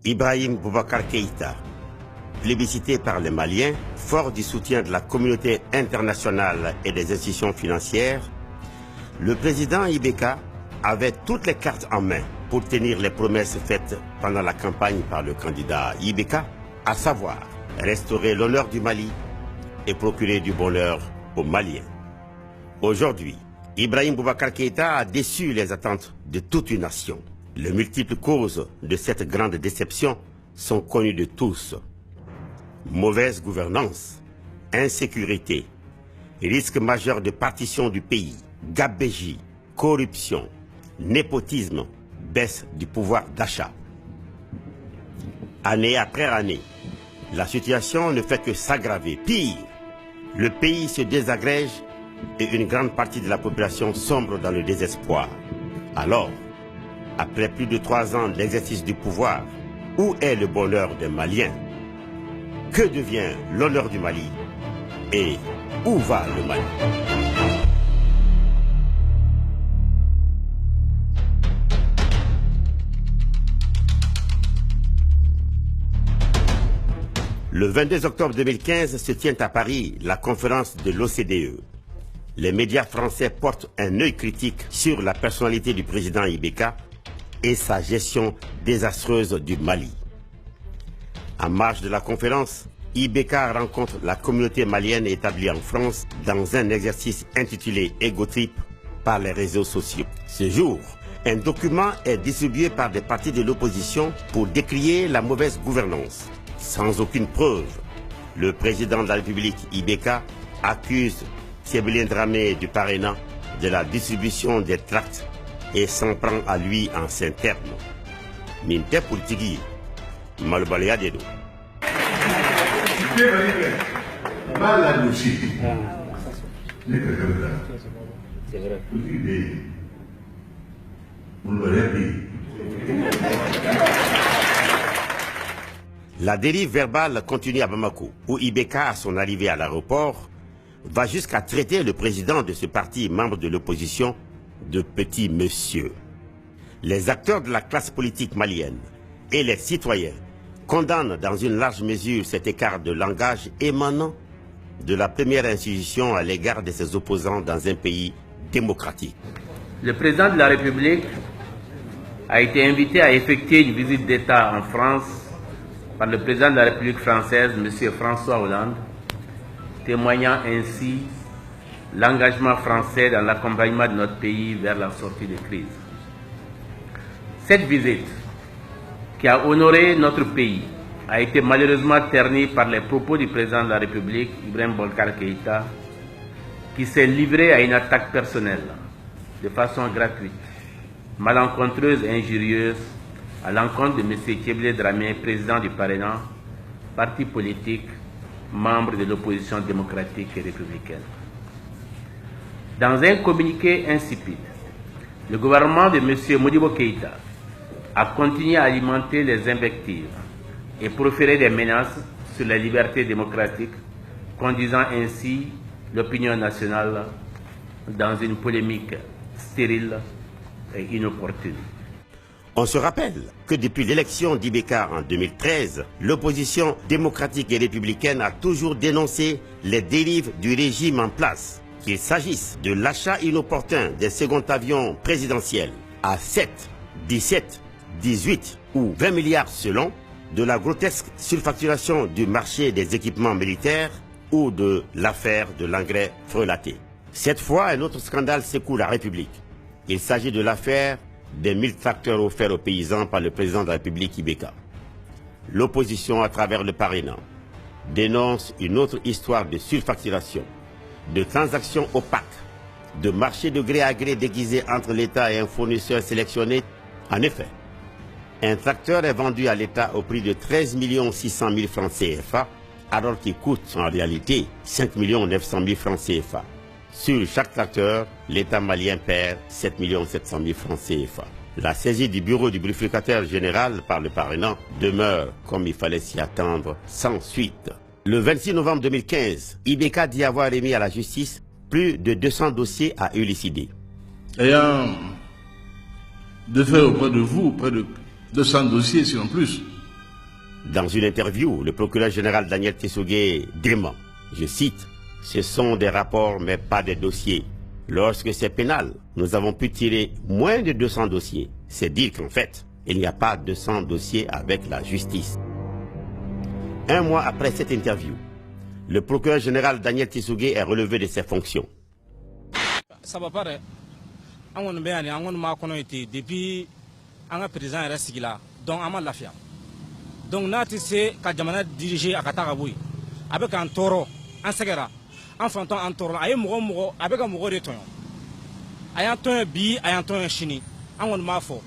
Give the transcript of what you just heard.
Ibrahim Boubacar Keïta, plébiscité par les Maliens, fort du soutien de la communauté internationale et des institutions financières, le président Ibeka avait toutes les cartes en main pour tenir les promesses faites pendant la campagne par le candidat Ibeka, à savoir restaurer l'honneur du Mali et procurer du bonheur aux Maliens. Aujourd'hui, Ibrahim Boubacar Keïta a déçu les attentes de toute une nation. Les multiples causes de cette grande déception sont connues de tous. Mauvaise gouvernance, insécurité, risque majeur de partition du pays, gabegie, corruption, népotisme, baisse du pouvoir d'achat. Année après année, la situation ne fait que s'aggraver. Pire, le pays se désagrège et une grande partie de la population sombre dans le désespoir. Alors, après plus de 3 ans d'exercice du pouvoir, où est le bonheur des Maliens? Que devient l'honneur du Mali? Et où va le Mali? Le 22 octobre 2015 se tient à Paris la conférence de l'OCDE. Les médias français portent un œil critique sur la personnalité du président Ibeka et sa gestion désastreuse du Mali. En marge de la conférence, Ibeka rencontre la communauté malienne établie en France dans un exercice intitulé Ego Trip par les réseaux sociaux. Ce jour, un document est distribué par des partis de l'opposition pour décrier la mauvaise gouvernance. Sans aucune preuve, le président de la République, Ibeka, accuse Tchébilien Dramé du parrainat de la distribution des tracts et s'en prend à lui en ces termes. Minte Politiki, Malbalea Dedo. C'est vrai. La dérive verbale continue à Bamako, où Ibeka, à son arrivée à l'aéroport, va jusqu'à traiter le président de ce parti, membre de l'opposition, de petit monsieur. Les acteurs de la classe politique malienne et les citoyens condamnent dans une large mesure cet écart de langage émanant de la première institution à l'égard de ses opposants dans un pays démocratique. Le président de la République a été invité à effectuer une visite d'État en France par le président de la République française, M. François Hollande, témoignant ainsi l'engagement français dans l'accompagnement de notre pays vers la sortie de crise. Cette visite, qui a honoré notre pays, a été malheureusement ternie par les propos du président de la République, Ibrahim Boubacar Keïta, qui s'est livré à une attaque personnelle, de façon gratuite, malencontreuse et injurieuse, à l'encontre de M. Tchébilien Dramé, président du parrainat, parti politique, membre de l'opposition démocratique et républicaine. Dans un communiqué insipide, le gouvernement de M. Modibo Keïta a continué à alimenter les invectives et proférer des menaces sur les libertés démocratiques, conduisant ainsi l'opinion nationale dans une polémique stérile et inopportune. On se rappelle que depuis l'élection d'Ibeka en 2013, l'opposition démocratique et républicaine a toujours dénoncé les dérives du régime en place, qu'il s'agisse de l'achat inopportun des seconds avions présidentiels à 7, 17, 18 ou 20 milliards selon, de la grotesque surfacturation du marché des équipements militaires ou de l'affaire de l'engrais frelaté. Cette fois, un autre scandale secoue la République. Il s'agit de l'affaire des 1000 tracteurs offerts aux paysans par le président de la République Ibeka. L'opposition, à travers le parrainat, dénonce une autre histoire de surfacturation, de transactions opaques, de marchés de gré à gré déguisés entre l'État et un fournisseur sélectionné. En effet, un tracteur est vendu à l'État au prix de 13 600 000 francs CFA, alors qu'il coûte en réalité 5 900 000 francs CFA. Sur chaque tracteur, l'État malien perd 7 700 000 francs CFA. La saisie du bureau du vérificateur général par le parrainant demeure, comme il fallait s'y attendre, sans suite. Le 26 novembre 2015, Ibeka dit avoir remis à la justice plus de 200 dossiers à élucider. Ayant de faire auprès de vous, près de 200 dossiers, sinon plus, Dans une interview, le procureur général Daniel Tissougué dément, je cite, « Ce sont des rapports mais pas des dossiers. Lorsque c'est pénal, nous avons pu tirer moins de 200 dossiers. C'est dire qu'en fait, il n'y a pas 200 dossiers avec la justice. » Un mois après cette interview, le procureur général Daniel Tissougué est relevé de ses fonctions. Ça va pas. Depuis un président est là, donc on a la fière. Donc n'a tissé qu'à Jamana diriger à Kataraboui avec un taureau, un segera, un fantôme, un taureau, avec un mouro de ton. Ayant un bi, ayant un chini, on m'a fort.